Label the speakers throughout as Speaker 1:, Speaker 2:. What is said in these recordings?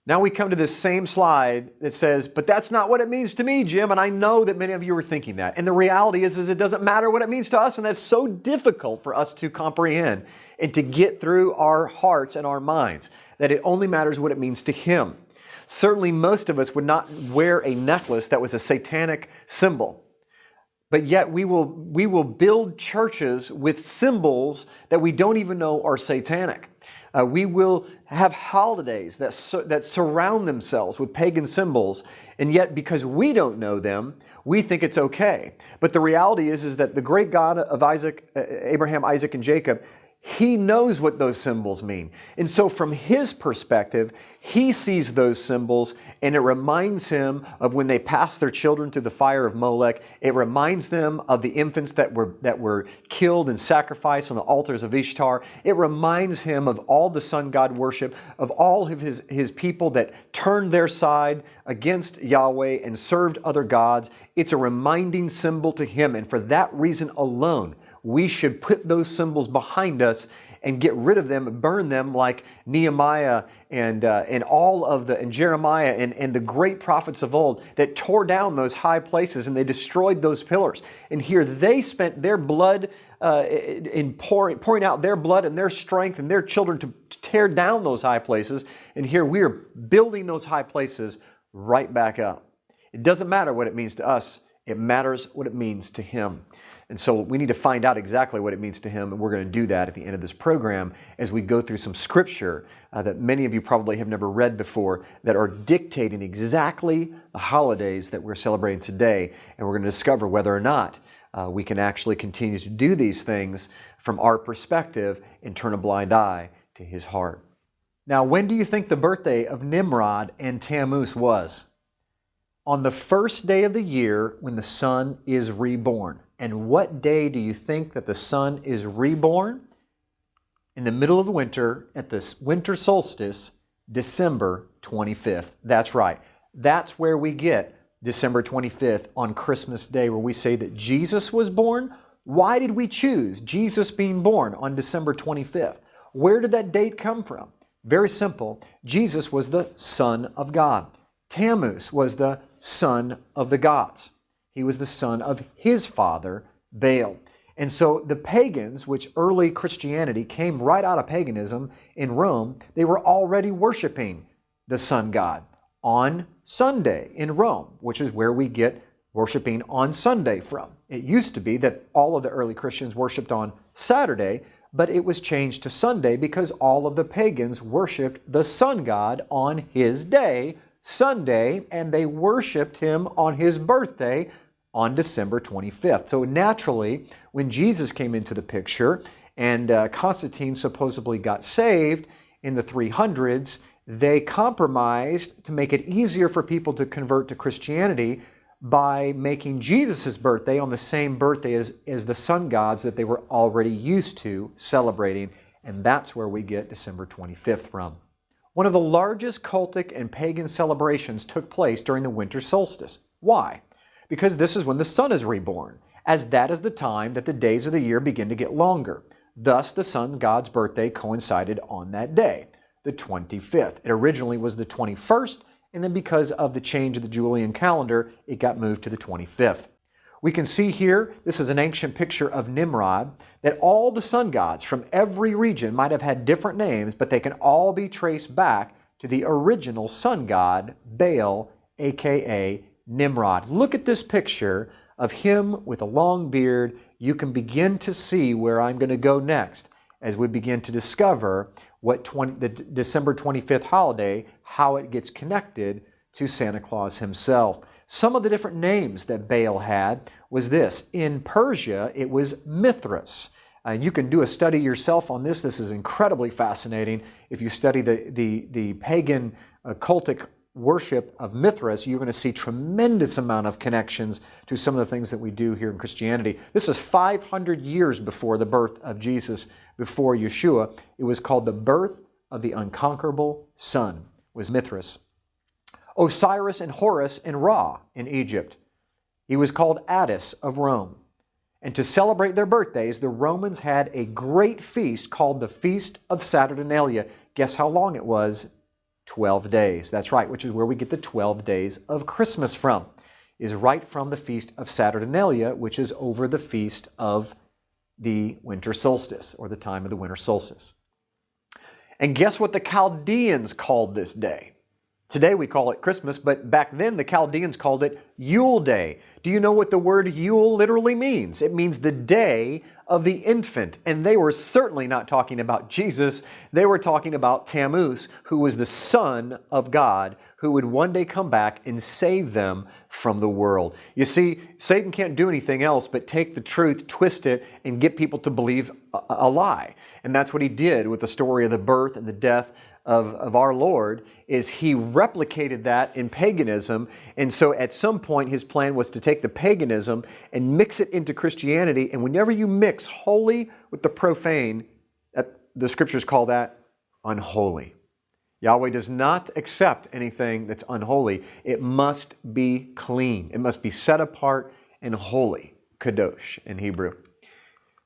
Speaker 1: Now we come to this same slide that says, but that's not what it means to me, Jim. And I know that many of you are thinking that. And the reality is it doesn't matter what it means to us. And that's so difficult for us to comprehend and to get through our hearts and our minds, that it only matters what it means to Him. Certainly most of us would not wear a necklace that was a satanic symbol. But yet we will build churches with symbols that we don't even know are satanic. We will have holidays that surround themselves with pagan symbols, and yet because we don't know them, we think it's okay. But the reality is that the great God of Abraham, Isaac, and Jacob, He knows what those symbols mean. And so from His perspective, He sees those symbols, and it reminds Him of when they passed their children through the fire of Molech. It reminds them of the infants that were killed and sacrificed on the altars of Ishtar. It reminds Him of all the sun god worship, of all of His people that turned their side against Yahweh and served other gods. It's a reminding symbol to Him, and for that reason alone, we should put those symbols behind us and get rid of them, burn them like Nehemiah and Jeremiah and the great prophets of old that tore down those high places and they destroyed those pillars. And here they spent their blood in pouring out their blood and their strength and their children to tear down those high places. And here we are building those high places right back up. It doesn't matter what it means to us. It matters what it means to Him. And so we need to find out exactly what it means to Him, and we're going to do that at the end of this program as we go through some scripture that many of you probably have never read before that are dictating exactly the holidays that we're celebrating today. And we're going to discover whether or not we can actually continue to do these things from our perspective and turn a blind eye to His heart. Now, when do you think the birthday of Nimrod and Tammuz was? On the first day of the year when the sun is reborn. And what day do you think that the sun is reborn? In the middle of the winter, at the winter solstice, December 25th. That's right. That's where we get December 25th on Christmas Day, where we say that Jesus was born. Why did we choose Jesus being born on December 25th? Where did that date come from? Very simple. Jesus was the Son of God. Tammuz was the son of the gods. He was the son of his father, Baal. And so the pagans, which early Christianity came right out of paganism in Rome, they were already worshiping the sun god on Sunday in Rome, which is where we get worshiping on Sunday from. It used to be that all of the early Christians worshiped on Saturday, but it was changed to Sunday because all of the pagans worshiped the sun god on his day, Sunday, and they worshiped him on his birthday on December 25th. So naturally, when Jesus came into the picture and Constantine supposedly got saved in the 300s, they compromised to make it easier for people to convert to Christianity by making Jesus' birthday on the same birthday as the sun gods that they were already used to celebrating, and that's where we get December 25th from. One of the largest cultic and pagan celebrations took place during the winter solstice. Why? Because this is when the sun is reborn, as that is the time that the days of the year begin to get longer. Thus, the sun god's birthday coincided on that day, the 25th. It originally was the 21st, and then because of the change of the Julian calendar, it got moved to the 25th. We can see here, this is an ancient picture of Nimrod, that all the sun gods from every region might have had different names, but they can all be traced back to the original sun god, Baal, aka Nimrod. Look at this picture of him with a long beard. You can begin to see where I'm going to go next as we begin to discover what the December 25th holiday, how it gets connected to Santa Claus himself. Some of the different names that Baal had was this. In Persia, it was Mithras. You can do a study yourself on this. This is incredibly fascinating. If you study the pagan cultic worship of Mithras, you're going to see tremendous amount of connections to some of the things that we do here in Christianity. This is 500 years before the birth of Jesus, before Yeshua. It was called the birth of the unconquerable sun, was Mithras. Osiris and Horus and Ra in Egypt. He was called Attis of Rome. And to celebrate their birthdays, the Romans had a great feast called the Feast of Saturnalia. Guess how long it was? 12 days. That's right, which is where we get the 12 days of Christmas from, is right from the Feast of Saturnalia, which is over the Feast of the winter solstice, or the time of the winter solstice. And guess what the Chaldeans called this day? Today we call it Christmas, but back then the Chaldeans called it Yule Day. Do you know what the word Yule literally means? It means the day of the infant. And they were certainly not talking about Jesus. They were talking about Tammuz, who was the Son of God, who would one day come back and save them from the world. You see, Satan can't do anything else but take the truth, twist it, and get people to believe a lie. And that's what he did with the story of the birth and the death of our Lord, is he replicated that in paganism. And so at some point his plan was to take the paganism and mix it into Christianity. And whenever you mix holy with the profane, the scriptures call that unholy. Yahweh does not accept anything that's unholy. It must be clean. It must be set apart and holy. Kadosh in Hebrew.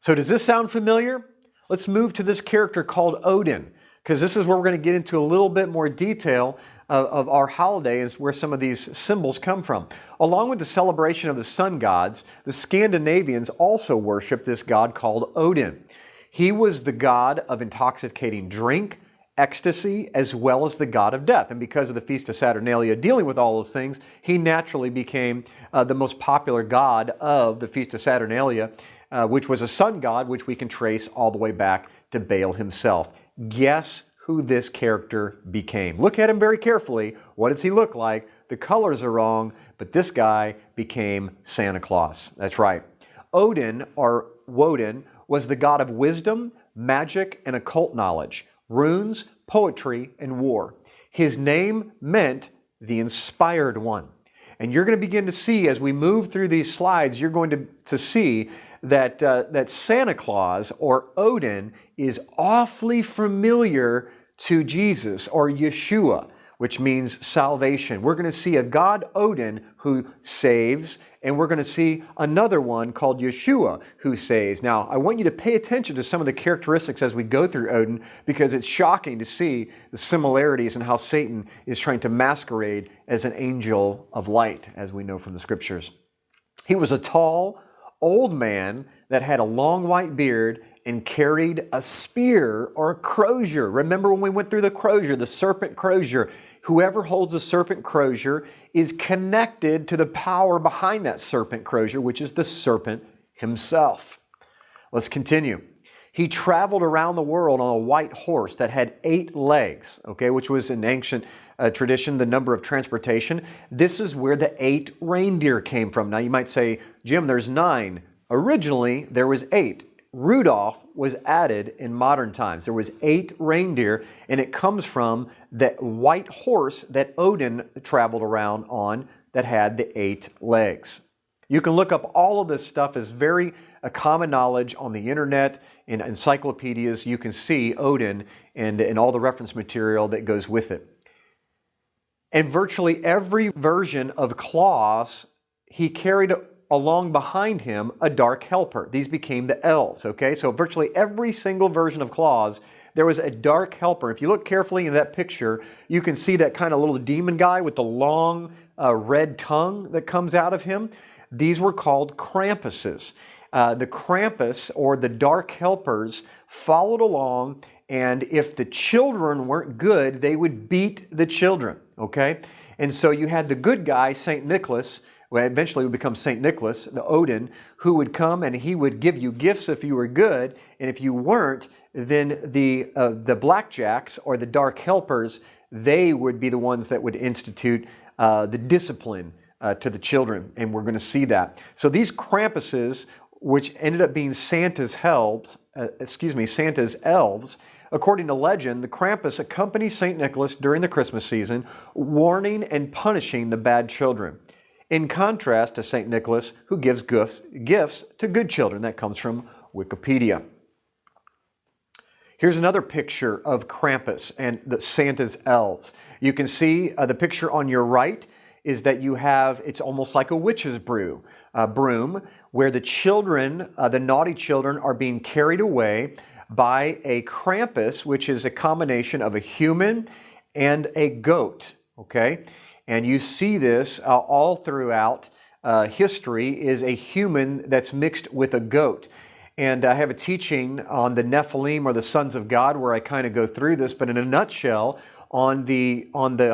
Speaker 1: So does this sound familiar? Let's move to this character called Odin, because this is where we're going to get into a little bit more detail of our holiday, is where some of these symbols come from. Along with the celebration of the sun gods, the Scandinavians also worshiped this god called Odin. He was the god of intoxicating drink, ecstasy, as well as the god of death. And because of the Feast of Saturnalia dealing with all those things, he naturally became the most popular god of the Feast of Saturnalia, which was a sun god, which we can trace all the way back to Baal himself. Guess who this character became? Look at him very carefully. What does he look like? The colors are wrong, but this guy became Santa Claus. That's right. Odin, or Woden, was the god of wisdom, magic, and occult knowledge, runes, poetry, and war. His name meant the inspired one. And you're going to begin to see, as we move through these slides, you're going to see that Santa Claus, or Odin, is awfully familiar to Jesus, or Yeshua, which means salvation. We're going to see a god Odin who saves, and we're going to see another one called Yeshua who saves. Now, I want you to pay attention to some of the characteristics as we go through Odin, because it's shocking to see the similarities and how Satan is trying to masquerade as an angel of light, as we know from the scriptures. He was a tall, old man that had a long white beard and carried a spear, or a crozier. Remember when we went through the crozier, the serpent crozier? Whoever holds a serpent crozier is connected to the power behind that serpent crozier, which is the serpent himself. Let's continue. He traveled around the world on a white horse that had 8 legs, okay, which was in ancient tradition the number of transportation. This is where the 8 reindeer came from. Now you might say, Jim, there's 9. Originally, there was 8. Rudolph was added in modern times. There was 8 reindeer, and it comes from that white horse that Odin traveled around on that had the 8 legs. You can look up all of this stuff as very common knowledge on the internet, in encyclopedias. You can see Odin and all the reference material that goes with it. And virtually every version of Claus, he carried along behind him a dark helper. These became the elves, okay? So virtually every single version of Claus, there was a dark helper. If you look carefully in that picture, you can see that kind of little demon guy with the long red tongue that comes out of him. These were called Krampuses. The Krampus, or the dark helpers, followed along, and if the children weren't good, they would beat the children, okay? And so you had the good guy, St. Nicholas, who eventually would become St. Nicholas, the Odin, who would come and he would give you gifts if you were good, and if you weren't, then the blackjacks, or the dark helpers, they would be the ones that would institute the discipline to the children, and we're going to see that. So these Krampuses, which ended up being Santa's elves, according to legend, the Krampus accompanies St. Nicholas during the Christmas season, warning and punishing the bad children. In contrast to St. Nicholas, who gives gifts to good children. That comes from Wikipedia. Here's another picture of Krampus and Santa's elves. You can see the picture on your right is that you have, it's almost like a witch's broom, where the children, the naughty children, are being carried away by a Krampus, which is a combination of a human and a goat, okay? And you see this all throughout history, is a human that's mixed with a goat. And I have a teaching on the Nephilim, or the sons of God, where I kind of go through this, but in a nutshell, on the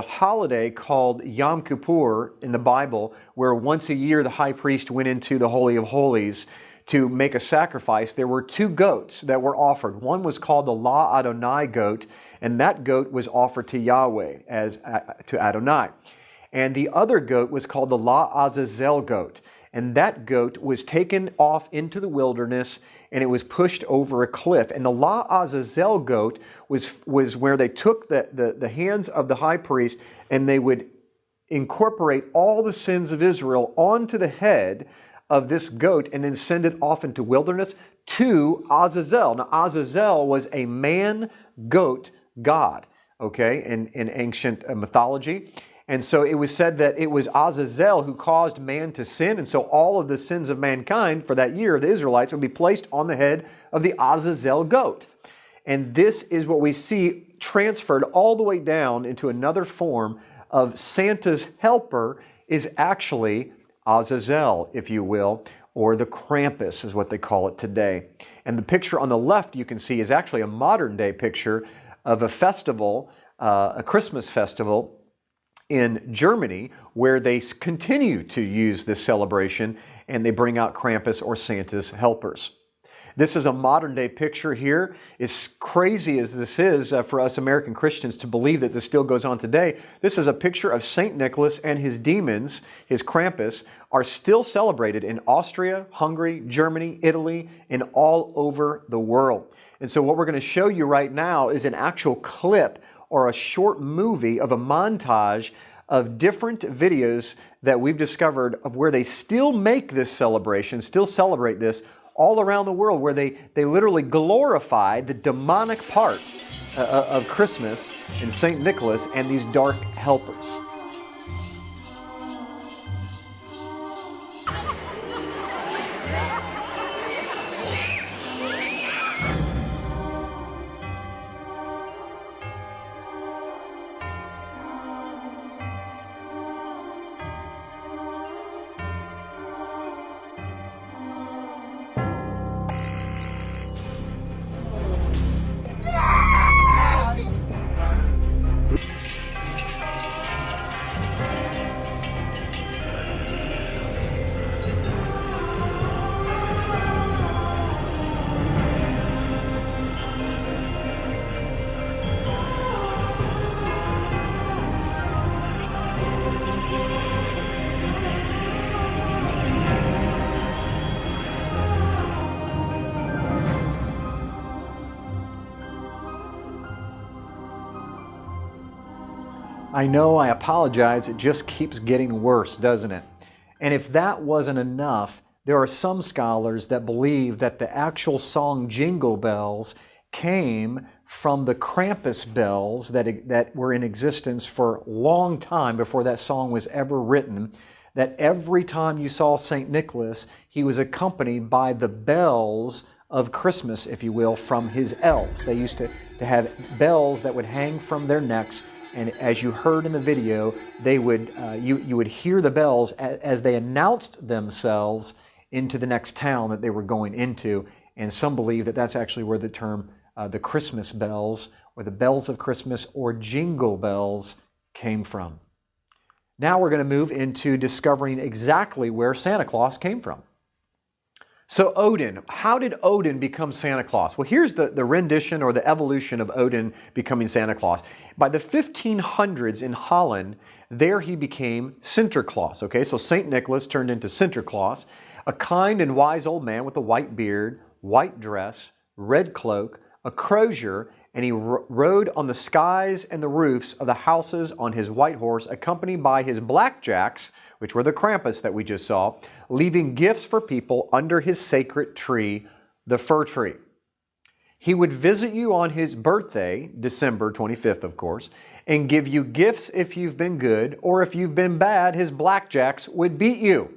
Speaker 1: holiday called Yom Kippur in the Bible, where once a year the high priest went into the Holy of Holies to make a sacrifice, there were two goats that were offered. One was called the La Adonai goat, and that goat was offered to Yahweh, as to Adonai. And the other goat was called the La Azazel goat. And that goat was taken off into the wilderness, and it was pushed over a cliff. And the La Azazel goat was where they took the hands of the high priest, and they would incorporate all the sins of Israel onto the head of this goat and then send it off into wilderness to Azazel. Now, Azazel was a man-goat god, okay, in ancient mythology. And so it was said that it was Azazel who caused man to sin, and so all of the sins of mankind for that year, the Israelites, would be placed on the head of the Azazel goat. And this is what we see transferred all the way down into another form of Santa's helper is actually Azazel, if you will, or the Krampus is what they call it today. And the picture on the left you can see is actually a modern day picture of a festival, a Christmas festival in Germany, where they continue to use this celebration, and they bring out Krampus, or Santa's helpers. This is a modern day picture here. As crazy as this is for us American Christians to believe that this still goes on today, this is a picture of St. Nicholas and his demons, his Krampus, are still celebrated in Austria, Hungary, Germany, Italy, and all over the world. And so what we're going to show you right now is an actual clip, or a short movie of a montage of different videos that we've discovered of where they still make this celebration, still celebrate this all around the world, where they literally glorify the demonic part of Christmas and St. Nicholas and these dark helpers. I know, I apologize, it just keeps getting worse, doesn't it? And if that wasn't enough, there are some scholars that believe that the actual song Jingle Bells came from the Krampus bells that were in existence for a long time before that song was ever written, that every time you saw St. Nicholas, he was accompanied by the bells of Christmas, if you will, from his elves. They used to have bells that would hang from their necks, and as you heard in the video, they would you would hear the bells as they announced themselves into the next town that they were going into. And some believe that that's actually where the term the Christmas bells, or the bells of Christmas, or jingle bells came from. Now we're going to move into discovering exactly where Santa Claus came from. So Odin, how did Odin become Santa Claus? Well, here's the rendition or the evolution of Odin becoming Santa Claus. By the 1500s in Holland, there he became Sinterklaas. Okay, so St. Nicholas turned into Sinterklaas, a kind and wise old man with a white beard, white dress, red cloak, a crozier, and he rode on the skies and the roofs of the houses on his white horse, accompanied by his blackjacks, which were the Krampus that we just saw, leaving gifts for people under his sacred tree, the fir tree. He would visit you on his birthday, December 25th, of course, and give you gifts if you've been good, or if you've been bad, his blackjacks would beat you.